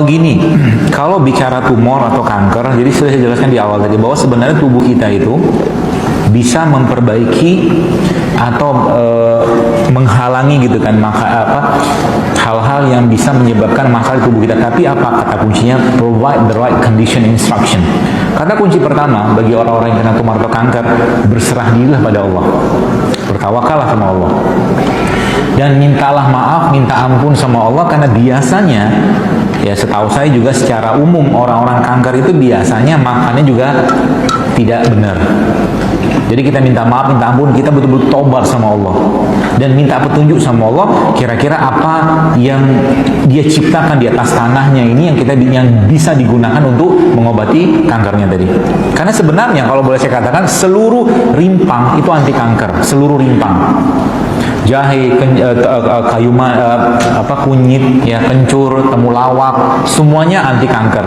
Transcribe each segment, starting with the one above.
Gini, kalau bicara tumor atau kanker, jadi sudah saya jelaskan di awal tadi bahwa sebenarnya tubuh kita itu bisa memperbaiki atau menghalangi gitu kan hal-hal yang bisa menyebabkan masalah di tubuh kita. Tapi apa kata kuncinya? Provide the right condition instruction. Kata kunci pertama bagi orang-orang yang kena tumor atau kanker, berserah dirilah pada Allah, bertawakallah sama Allah, dan mintalah maaf, minta ampun sama Allah. Karena biasanya, ya setahu saya juga secara umum orang-orang kanker itu biasanya makannya juga tidak benar. Jadi kita minta maaf, minta ampun, kita betul-betul tobat sama Allah dan minta petunjuk sama Allah. Kira-kira apa yang Dia ciptakan di atas tanahnya ini yang bisa digunakan untuk mengobati kankernya tadi. Karena sebenarnya kalau boleh saya katakan, seluruh rimpang itu anti kanker, seluruh rimpang. Jahe, kunyit, ya, kencur, temulawak, semuanya anti kanker.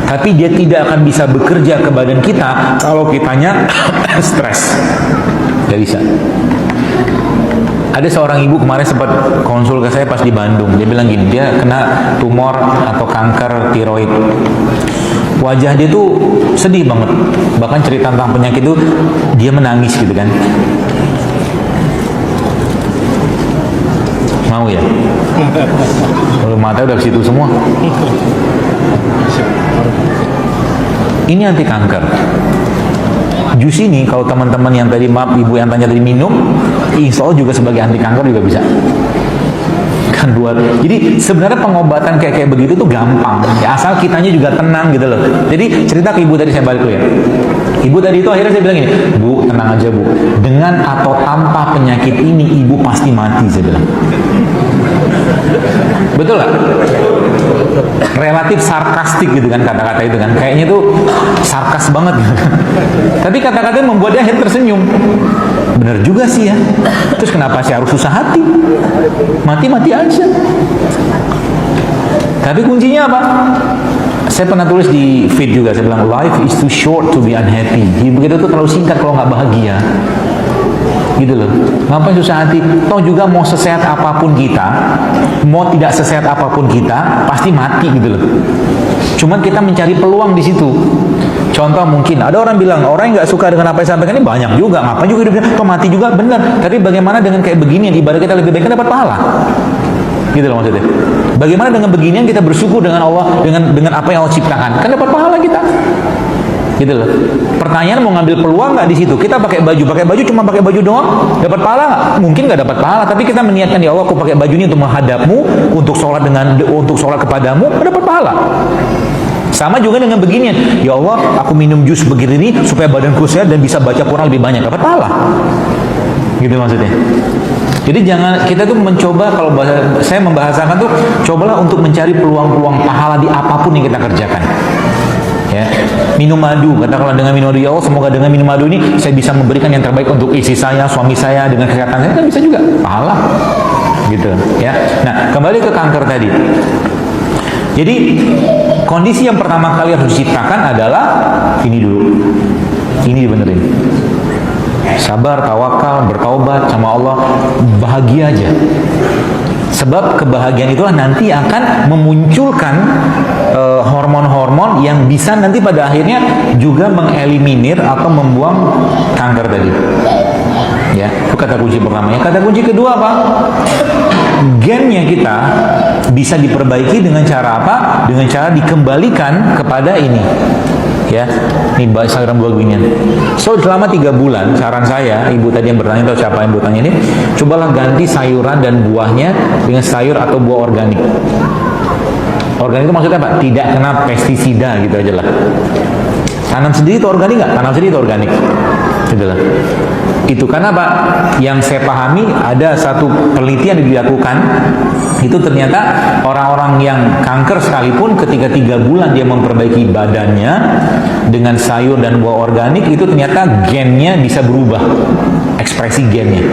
Tapi dia tidak akan bisa bekerja ke badan kita kalau kitanya stres. Tidak bisa. Ada seorang ibu kemarin sempat konsul ke saya pas di Bandung. Dia bilang gini, dia kena tumor atau kanker tiroid. Wajah dia tuh sedih banget. Bahkan cerita tentang penyakit itu dia menangis gitu kan. Mau ya? Kalau mata udah ke situ semua. Ini anti kanker. Jus ini kalau teman-teman yang tadi, maaf ibu yang tanya tadi, minum, insya Allah juga sebagai anti kanker juga bisa. Kan dua. Jadi sebenarnya pengobatan kayak begitu tuh gampang. Ya, asal kitanya juga tenang gitu loh. Jadi cerita ke ibu tadi, saya balik dulu ya. Ibu tadi itu akhirnya saya bilang gini, Bu, tenang aja Bu. Dengan atau tanpa penyakit ini, ibu pasti mati, saya bilang. Betul nggak? Relatif sarkastik gitu kan kata-kata itu kan, kayaknya tuh sarkas banget gitu. Tapi kata-kata membuat dia akhirnya tersenyum. Bener juga sih ya. Terus kenapa sih harus susah hati? Mati-mati aja. Tapi kuncinya apa? Saya pernah tulis di feed juga, saya bilang life is too short to be unhappy. Hidup kita tuh terlalu singkat kalau nggak bahagia. Gitu loh. Ngapain susah hati? Toh juga mau sesehat apapun kita, mau tidak sesehat apapun kita, pasti mati gitu loh. Cuman kita mencari peluang di situ. Contoh mungkin ada orang bilang, orang yang nggak suka dengan apa yang sampaikan ini banyak juga, ngapain juga hidupnya, toh mati juga, benar. Tapi bagaimana dengan kayak begini, ibadah kita lebih baik, kan dapat pahala. Gitu loh maksudnya. Bagaimana dengan beginian kita bersyukur dengan Allah, dengan apa yang Allah ciptakan, kan dapat pahala kita. Gitu loh. Pertanyaan, mau ngambil peluang nggak di situ? Kita pakai baju cuma pakai baju doang, dapat pahala nggak? Mungkin nggak dapat pahala, tapi kita meniatkan, ya Allah, aku pakai baju ini untuk menghadapmu, untuk sholat kepadamu, dapat pahala. Sama juga dengan beginian, ya Allah, aku minum jus begini ini supaya badanku sehat dan bisa baca Quran lebih banyak, dapat pahala. Gitu maksudnya. Jadi jangan, kita tuh mencoba, kalau saya membahasakan tuh, cobalah untuk mencari peluang-peluang pahala di apapun yang kita kerjakan. Ya, minum madu, katakanlah dengan minum madu, ya Allah, semoga dengan minum madu ini saya bisa memberikan yang terbaik untuk istri saya, suami saya, dengan kesehatan saya, kan bisa juga pahala. Gitu ya. Nah, kembali ke kanker tadi. Jadi kondisi yang pertama kali harus diciptakan adalah ini dulu. Ini dibenerin. Sabar, tawakal, bertaubat sama Allah, bahagia aja. Sebab kebahagiaan itulah nanti akan memunculkan hormon-hormon yang bisa nanti pada akhirnya juga mengeliminir atau membuang kanker tadi. Ya, itu kata kunci pertama. Yang kata kunci kedua apa? Gennya kita bisa diperbaiki dengan cara apa? Dengan cara dikembalikan kepada ini. Ya, ini Instagram dua ginian. So selama 3 bulan, saran saya, ibu tadi yang bertanya, atau siapa yang bertanya ini, cobalah ganti sayuran dan buahnya dengan sayur atau buah organik. Organik itu maksudnya apa? Tidak kena pestisida gitu aja lah. Tanam sendiri itu organik nggak? Tanam sendiri itu organik. Gitu lah. Itu karena apa? Yang saya pahami, ada satu penelitian yang dilakukan, itu ternyata orang-orang yang kanker sekalipun ketika 3 bulan dia memperbaiki badannya dengan sayur dan buah organik, itu ternyata gennya bisa berubah, ekspresi gennya.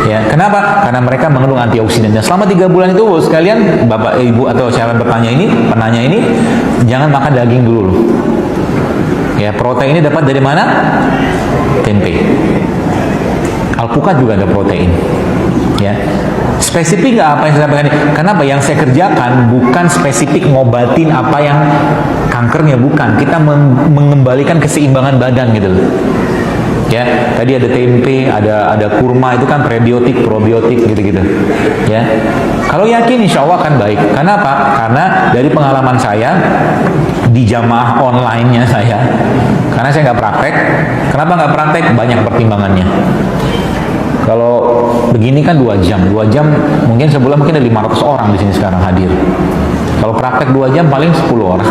Ya, kenapa? Karena mereka mengandung antioksidan. Dan selama 3 bulan itu, sekalian, bapak, ibu atau siapa yang penanya ini, jangan makan daging dulu. Ya, protein ini dapat dari mana? Tempe. Alpukat juga ada protein. Ya. Spesifik nggak apa yang saya sampaikan ini? Kenapa? Yang saya kerjakan bukan spesifik ngobatin apa yang kankernya, bukan. Kita mengembalikan keseimbangan badan gitu loh. Ya, tadi ada tempe, ada kurma, itu kan prebiotik, probiotik gitu-gitu. Ya, kalau yakin insya Allah akan baik. Kenapa? Karena dari pengalaman saya di jamaah online-nya saya, karena saya nggak praktek. Kenapa nggak praktek? Banyak pertimbangannya. Kalau begini kan 2 jam mungkin sebulan mungkin ada 500 orang di sini sekarang hadir. Kalau praktek 2 jam paling 10 orang.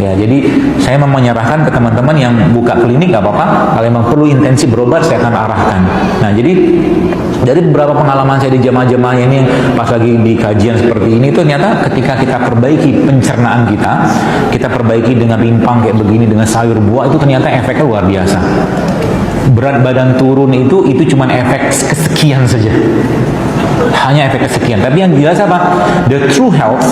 Ya, jadi saya mau menyerahkan ke teman-teman yang buka klinik nggak apa-apa. Kalau memang perlu intensi berobat, saya akan arahkan. Nah, jadi dari beberapa pengalaman saya di jemaah-jemaah ini pas lagi di kajian seperti ini, tuh ternyata ketika kita perbaiki pencernaan kita perbaiki dengan rimpang kayak begini, dengan sayur buah, itu ternyata efeknya luar biasa. Berat badan turun itu cuma efek kesekian saja. Hanya efek kesekian. Tapi yang jelas apa? The true health,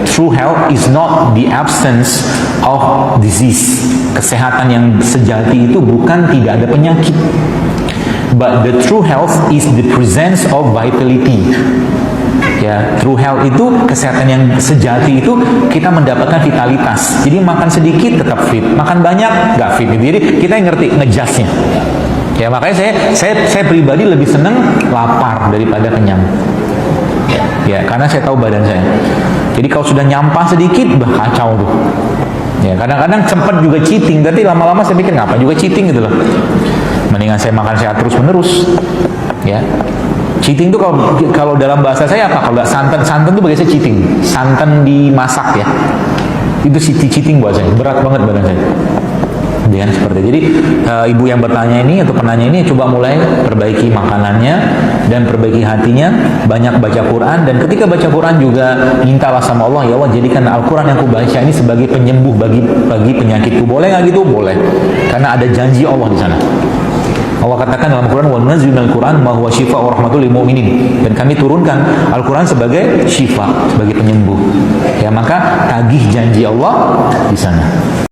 true health is not the absence of disease. Kesehatan yang sejati itu bukan tidak ada penyakit. But the true health is the presence of vitality. Ya, true health itu kesehatan yang sejati itu kita mendapatkan vitalitas. Jadi makan sedikit tetap fit, makan banyak nggak fit. Jadi kita yang ngerti ngejasnya. Ya, makanya saya pribadi lebih seneng lapar daripada kenyang. Ya, karena saya tahu badan saya. Jadi kalau sudah nyampah sedikit, kacau tuh. Ya, kadang-kadang sempat juga cheating, tapi lama-lama saya pikir ngapa juga cheating gitu loh. Mendingan saya makan sehat terus-menerus. Ya. Cheating itu kalau dalam bahasa saya apa? Kalau nggak santan itu bagi saya cheating. Santan dimasak ya. Itu cheating buat saya. Berat banget badan saya. Ya, seperti itu. Jadi ibu yang bertanya ini atau penanya ini coba mulai perbaiki makanannya dan perbaiki hatinya, banyak baca Quran, dan ketika baca Quran juga mintalah sama Allah, ya Allah jadikan Al-Quran yang aku baca ini sebagai penyembuh bagi penyakitku. Boleh nggak gitu? Boleh. Karena ada janji Allah di sana. Allah katakan dalam Quran, wa nunazzilu minal Quran ma huwa syifaa'un wa rahmatul lil mu'minin. Dan kami turunkan Al-Quran sebagai syifa, sebagai penyembuh. Ya, maka tagih janji Allah di sana.